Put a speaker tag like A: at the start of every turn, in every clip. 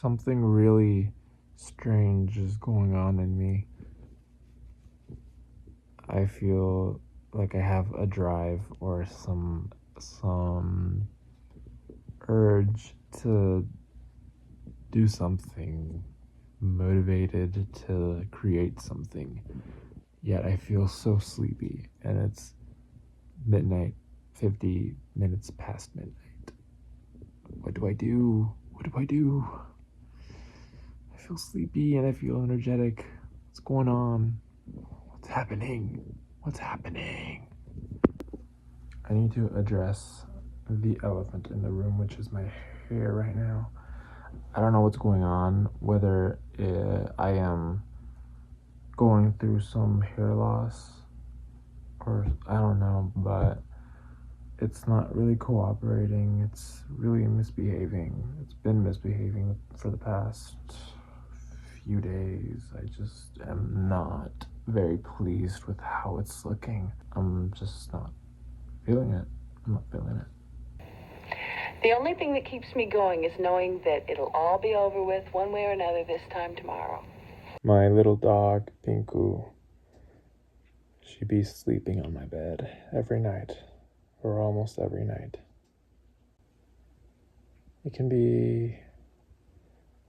A: Something really strange is going on in me. I feel like I have a drive or some urge to do something, motivated to create something. Yet I feel so sleepy, and it's midnight, 50 minutes past midnight. What do I do? What do I do? I feel sleepy and I feel energetic. What's going on? What's happening? What's happening? I need to address the elephant in the room, which is my hair right now. I don't know what's going on, whether I am going through some hair loss or I don't know, but it's not really cooperating. It's really misbehaving. It's been misbehaving for the past few days. I just am not very pleased with how it's looking. I'm just not feeling it. I'm not feeling it.
B: The only thing that keeps me going is knowing that it'll all be over with one way or another this time tomorrow.
A: My little dog, Pinku, she be sleeping on my bed every night, or almost every night. It can be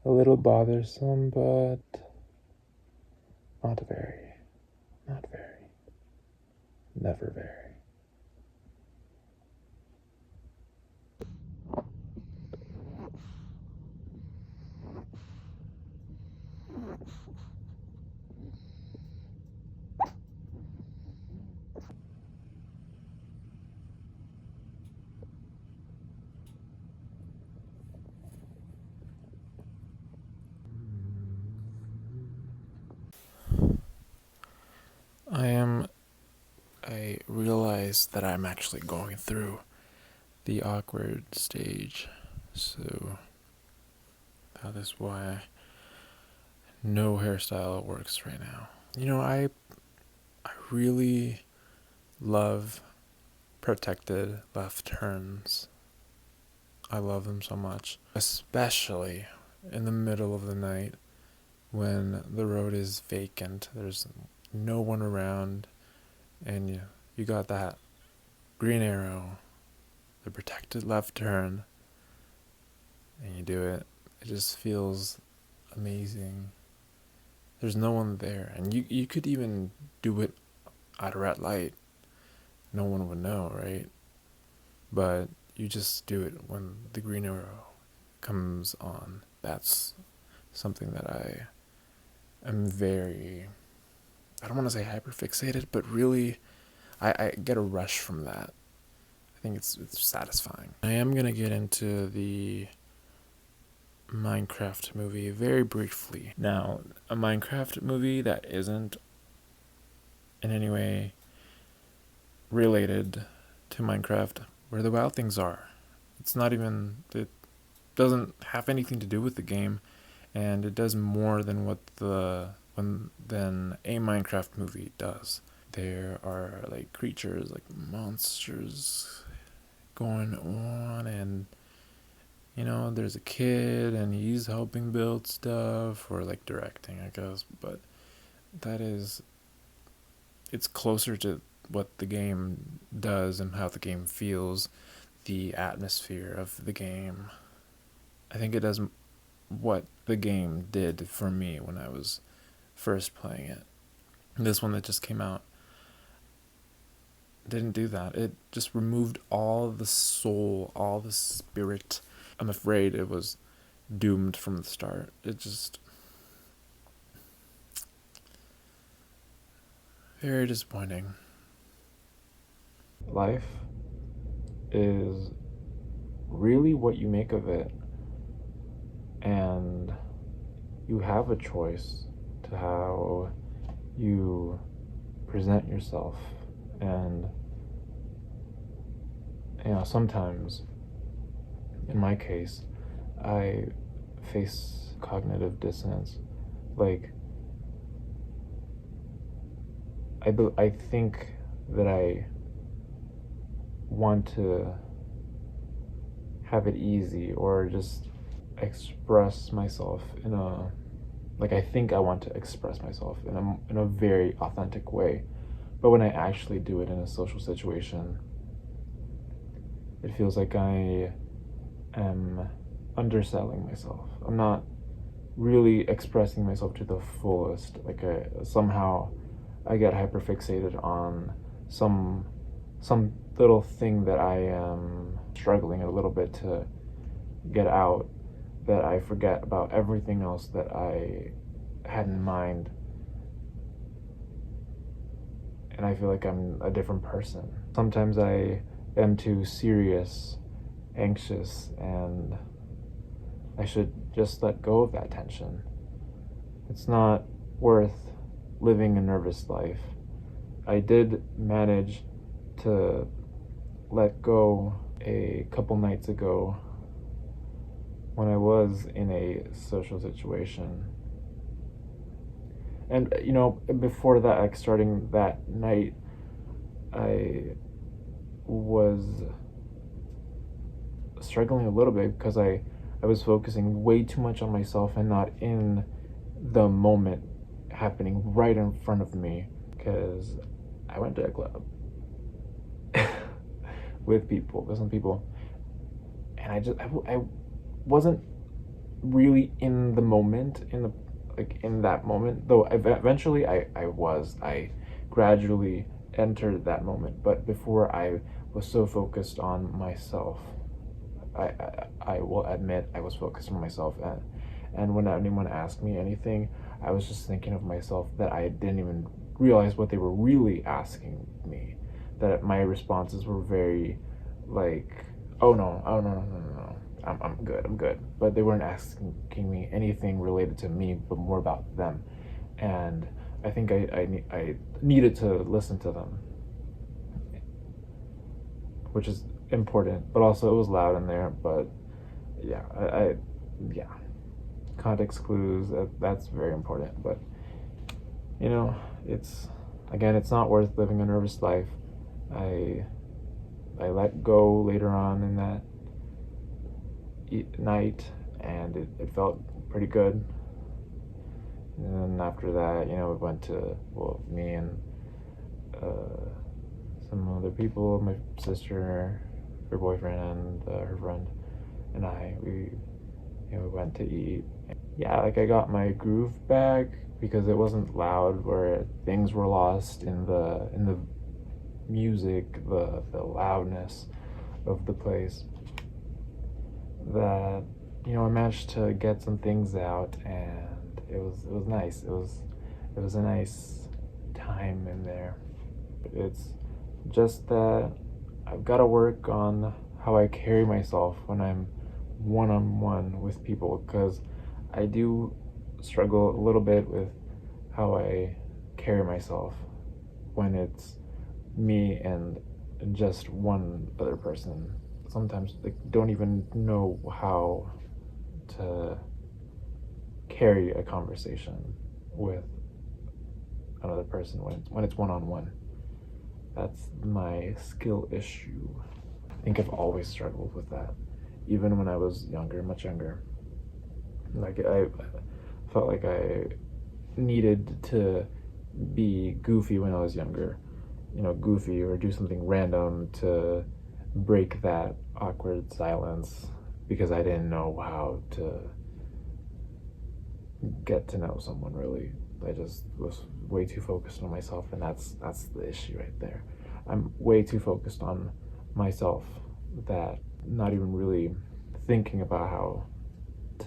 A: a little bothersome, but not very, never very. I realize that I'm actually going through the awkward stage, so that is why no hairstyle works right now. I really love protected left turns. I love them so much, especially in the middle of the night when the road is vacant, there's no one around, and you got that green arrow, the protected left turn, and you do it. It just feels amazing. There's no one there, and you could even do it at a red light. No one would know, right? But you just do it when the green arrow comes on. That's something that I am I don't want to say hyperfixated, but really I get a rush from that. I think it's satisfying. I am going to get into the Minecraft movie very briefly. Now, a Minecraft movie that isn't in any way related to Minecraft, Where the Wild Things Are. It doesn't have anything to do with the game, and it does more than than a Minecraft movie does. There are like creatures, like monsters going on, and there's a kid and he's helping build stuff, or like directing, I guess, but it's closer to what the game does and how the game feels, the atmosphere of the game. I think it does what the game did for me when I was first playing it. This one that just came out didn't do that. It just removed all the soul, all the spirit. I'm afraid it was doomed from the start. It just very disappointing. Life is really what you make of it, and you have a choice to how you present yourself. And sometimes, in my case, I face cognitive dissonance. Like, I think that I want to have it easy, or just express myself in a, like, I think I want to express myself in a very authentic way. But when I actually do it in a social situation, it feels like I am underselling myself. I'm not really expressing myself to the fullest. Like, somehow I get hyperfixated on some some little thing that I am struggling a little bit to get out, that I forget about everything else that I had in mind, and I feel like I'm a different person. Sometimes I am too serious, anxious, and I should just let go of that tension. It's not worth living a nervous life. I did manage to let go a couple nights ago when I was in a social situation. And, before that, like, starting that night, I was struggling a little bit because I was focusing way too much on myself and not in the moment happening right in front of me. Because I went to a club with some people, and I wasn't really in the moment, in that moment, though eventually I gradually entered that moment. But before, I was so focused on myself. I will admit I was focused on myself, and when anyone asked me anything, I was just thinking of myself, that I didn't even realize what they were really asking me. That my responses were very, like, oh no, oh no, no, no, no, no. I'm good. But they weren't asking me anything related to me, but more about them. And I think I needed to listen to them, which is important. But also, it was loud in there. But yeah, yeah, context clues. That's very important. But you know, it's again, it's not worth living a nervous life. I I let go later on in that night, and it felt pretty good. And then after that, we went to, well, me and uh, some other people, my sister, her boyfriend, and her friend, and we went to eat. Yeah, like, I got my groove back because it wasn't loud, where things were lost in the music, the loudness of the place. That I managed to get some things out, and it was nice. It was a nice time in there. It's just that I've got to work on how I carry myself when I'm one on one with people, because I do struggle a little bit with how I carry myself when it's me and just one other person. Sometimes, like, don't even know how to carry a conversation with another person when it's one on one. That's my skill issue. I think I've always struggled with that, even when I was younger, much younger. Like, I felt like I needed to be goofy when I was younger, goofy, or do something random to break that awkward silence, because I didn't know how to get to know someone really. I just was way too focused on myself, and that's the issue right there. I'm way too focused on myself, that not even really thinking about how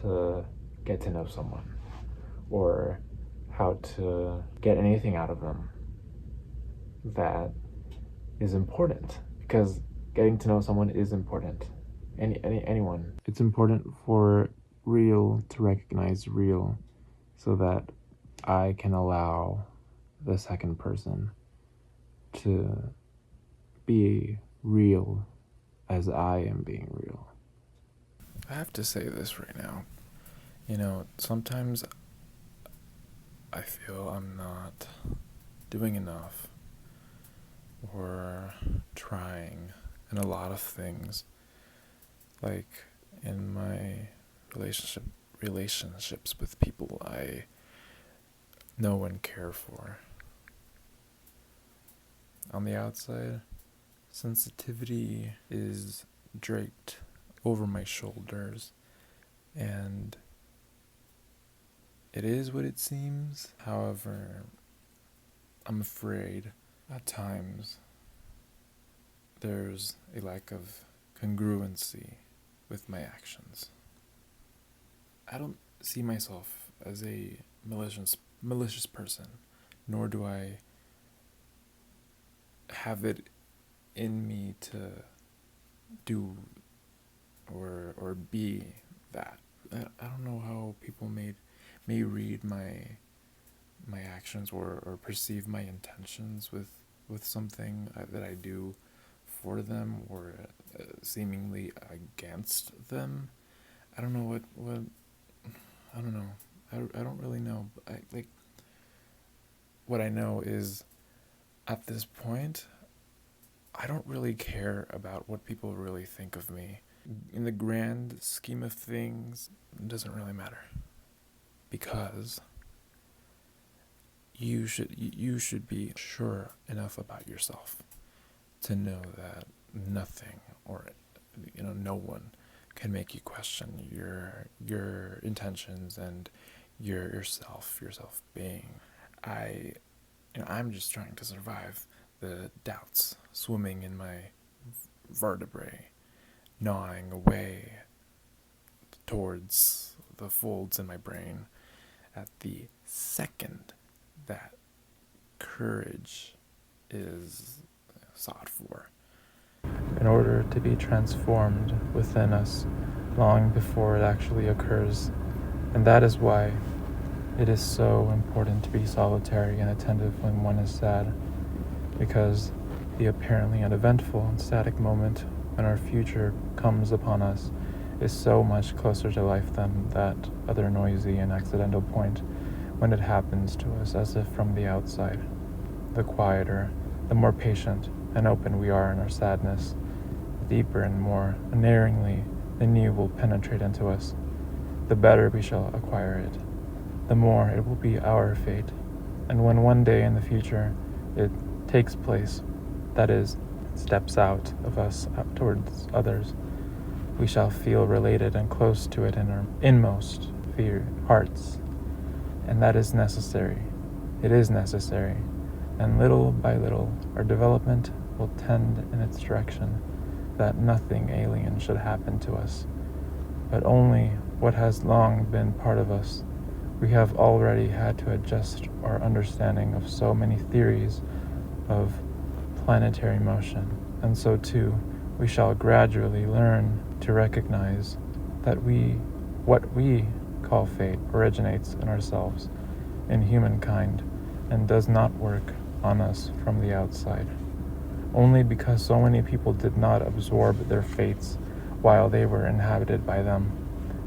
A: to get to know someone, or how to get anything out of them that is important, because getting to know someone is important. Anyone. It's important for real to recognize real, so that I can allow the second person to be real as I am being real. I have to say this right now. Sometimes I feel I'm not doing enough, or trying in a lot of things, like in my relationship relationships with people I know and care for. On the outside, sensitivity is draped over my shoulders, and it is what it seems. However, I'm afraid at times there's a lack of congruency with my actions. I don't see myself as a malicious person, nor do I have it in me to do or be that. I don't know how people may read my actions or perceive my intentions with something that I do for them or seemingly against them. I don't know what I don't know. I don't really know. What I know is at this point I don't really care about what people really think of me. In the grand scheme of things, it doesn't really matter. Because you should be sure enough about yourself to know that nothing or no one can make you question your intentions and yourself being. I'm just trying to survive the doubts swimming in my vertebrae, gnawing away towards the folds in my brain at the second that courage is sought for. In order to be transformed within us long before it actually occurs. And that is why it is so important to be solitary and attentive when one is sad, because the apparently uneventful and static moment when our future comes upon us is so much closer to life than that other noisy and accidental point when it happens to us as if from the outside. The quieter, the more patient and open we are in our sadness, the deeper and more unerringly the new will penetrate into us, the better we shall acquire it, the more it will be our fate. And when one day in the future it takes place, that is, steps out of us up towards others, we shall feel related and close to it in our inmost hearts. And that is necessary. It is necessary. And little by little, our development will tend in its direction, that nothing alien should happen to us, but only what has long been part of us. We have already had to adjust our understanding of so many theories of planetary motion, and so too we shall gradually learn to recognize that what we call fate originates in ourselves, in humankind, and does not work on us from the outside. Only because so many people did not absorb their fates while they were inhabited by them,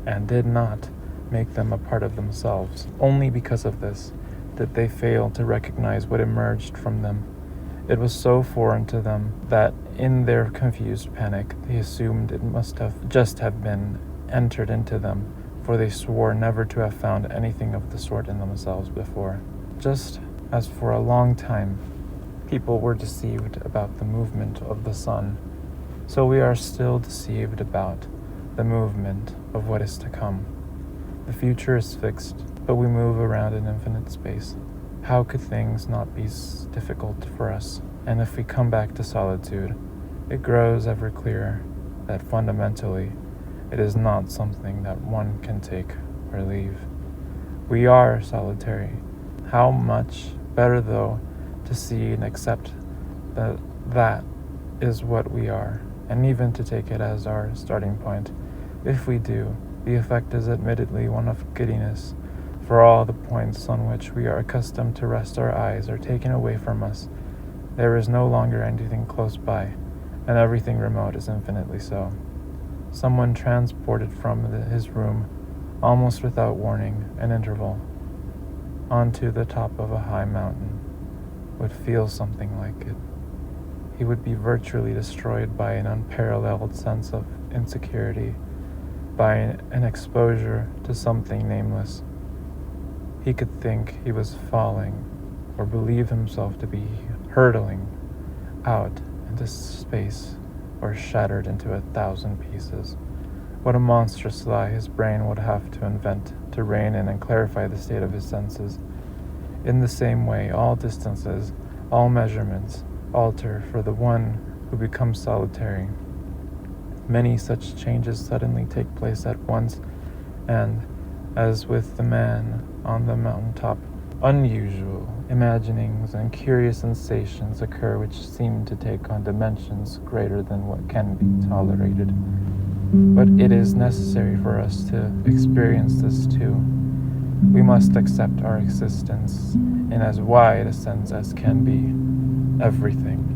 A: and did not make them a part of themselves. Only because of this did they fail to recognize what emerged from them. It was so foreign to them that in their confused panic they assumed it must have been entered into them, for they swore never to have found anything of the sort in themselves before. Just as for a long time people were deceived about the movement of the sun, so we are still deceived about the movement of what is to come. The future is fixed, but we move around in infinite space. How could things not be difficult for us? And if we come back to solitude, it grows ever clearer that fundamentally it is not something that one can take or leave. We are solitary. How much better, though, to see and accept that that is what we are, and even to take it as our starting point. If we do, the effect is admittedly one of giddiness, for all the points on which we are accustomed to rest our eyes are taken away from us. There is no longer anything close by, and everything remote is infinitely so. Someone transported from his room, almost without warning and interval, onto the top of a high mountain would feel something like it. He would be virtually destroyed by an unparalleled sense of insecurity, by an exposure to something nameless. He could think he was falling, or believe himself to be hurtling out into space, or shattered into 1,000 pieces. What a monstrous lie his brain would have to invent to rein in and clarify the state of his senses. In the same way, all distances, all measurements, alter for the one who becomes solitary. Many such changes suddenly take place at once, and, as with the man on the mountaintop, unusual imaginings and curious sensations occur which seem to take on dimensions greater than what can be tolerated. But it is necessary for us to experience this too. We must accept our existence in as wide a sense as can be. Everything,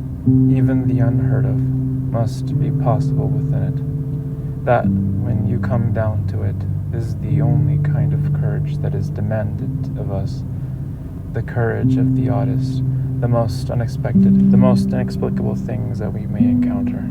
A: even the unheard of, must be possible within it. That, when you come down to it, is the only kind of courage that is demanded of us. The courage of the oddest, the most unexpected, the most inexplicable things that we may encounter.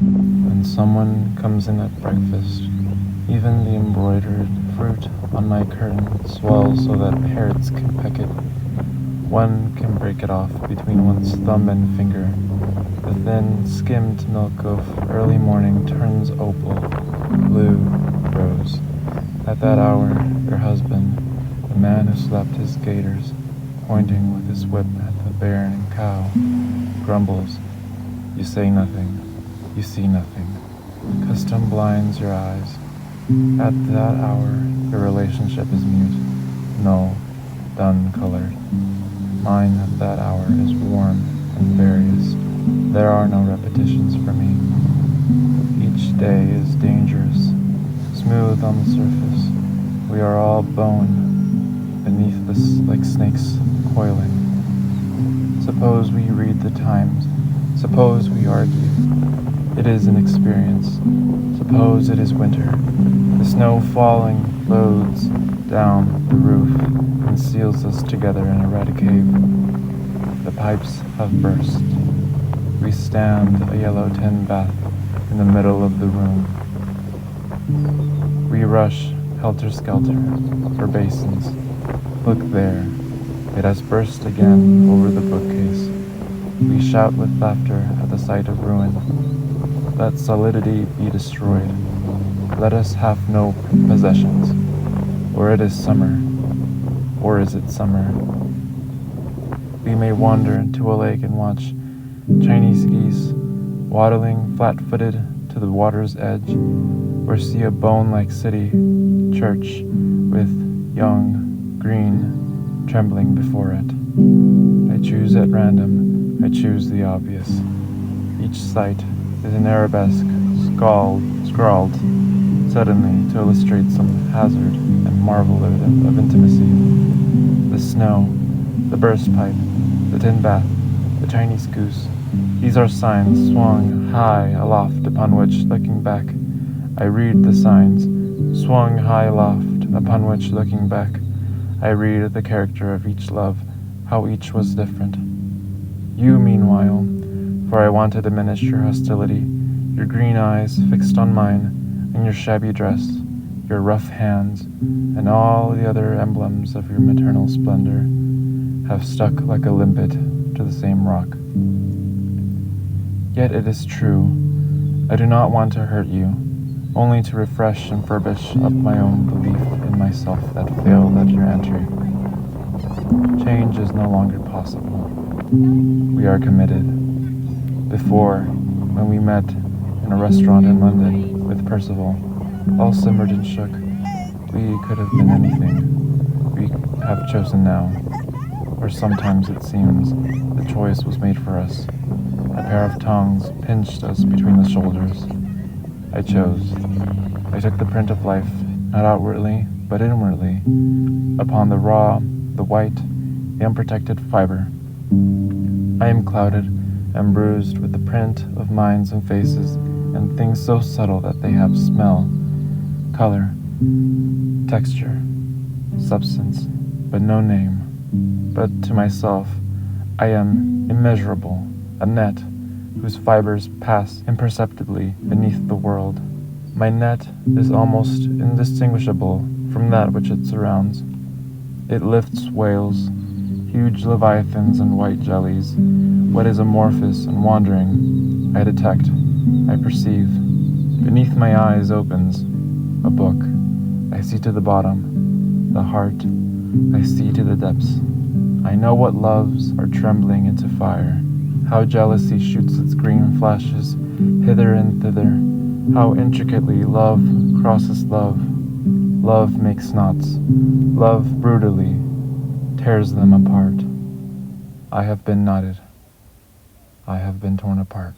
A: When someone comes in at breakfast, even the embroidered fruit on my curtain swells so that parrots can peck it. One can break it off between one's thumb and finger. The thin, skimmed milk of early morning turns opal, blue, rose. At that hour, your husband, the man who slapped his gaiters, pointing with his whip at the barren cow, grumbles. You say nothing. You see nothing. Custom blinds your eyes. At that hour, your relationship is mute, null, dun-colored. Mine at that hour is warm and various. There are no repetitions for me. Each day is dangerous, smooth on the surface. We are all bone, beneath this like snakes coiling. Suppose we read the Times. Suppose we argue. It is an experience. Suppose it is winter. The snow falling loads down the roof and seals us together in a red cave. The pipes have burst. We stand a yellow tin bath in the middle of the room. We rush helter-skelter for basins. Look there. It has burst again over the bookcase. We shout with laughter at the sight of ruin. Let solidity be destroyed. Let us have no possessions. Or it is summer. Or is it summer? We may wander into a lake and watch Chinese geese waddling flat-footed to the water's edge, or see a bone-like city church with young, green, trembling before it. I choose at random. I choose the obvious. Each sight is an arabesque scrawled suddenly to illustrate some hazard and marvel of intimacy. The snow, the burst pipe, the tin bath, the Chinese goose, these are signs swung high aloft upon which, looking back, I read the signs, swung high aloft upon which, looking back, I read the character of each love, how each was different. You, meanwhile, for I want to diminish your hostility, your green eyes fixed on mine, and your shabby dress, your rough hands, and all the other emblems of your maternal splendor, have stuck like a limpet to the same rock. Yet it is true, I do not want to hurt you, only to refresh and furbish up my own belief in myself that failed at your entry. Change is no longer possible. We are committed. Before, when we met in a restaurant in London with Percival, all simmered and shook, we could have been anything. We have chosen now, or sometimes it seems the choice was made for us. A pair of tongs pinched us between the shoulders. I chose. I took the print of life, not outwardly, but inwardly, upon the raw, the white, the unprotected fiber. I am clouded, and bruised with the print of minds and faces, and things so subtle that they have smell, color, texture, substance, but no name. But to myself, I am immeasurable, a net whose fibers pass imperceptibly beneath the world. My net is almost indistinguishable from that which it surrounds. It lifts whales, huge leviathans and white jellies. What is amorphous and wandering, I detect, I perceive. Beneath my eyes opens a book. I see to the bottom, the heart. I see to the depths. I know what loves are trembling into fire, how jealousy shoots its green flashes hither and thither, how intricately love crosses love. Love makes knots. Love brutally tears them apart. I have been knotted. I have been torn apart.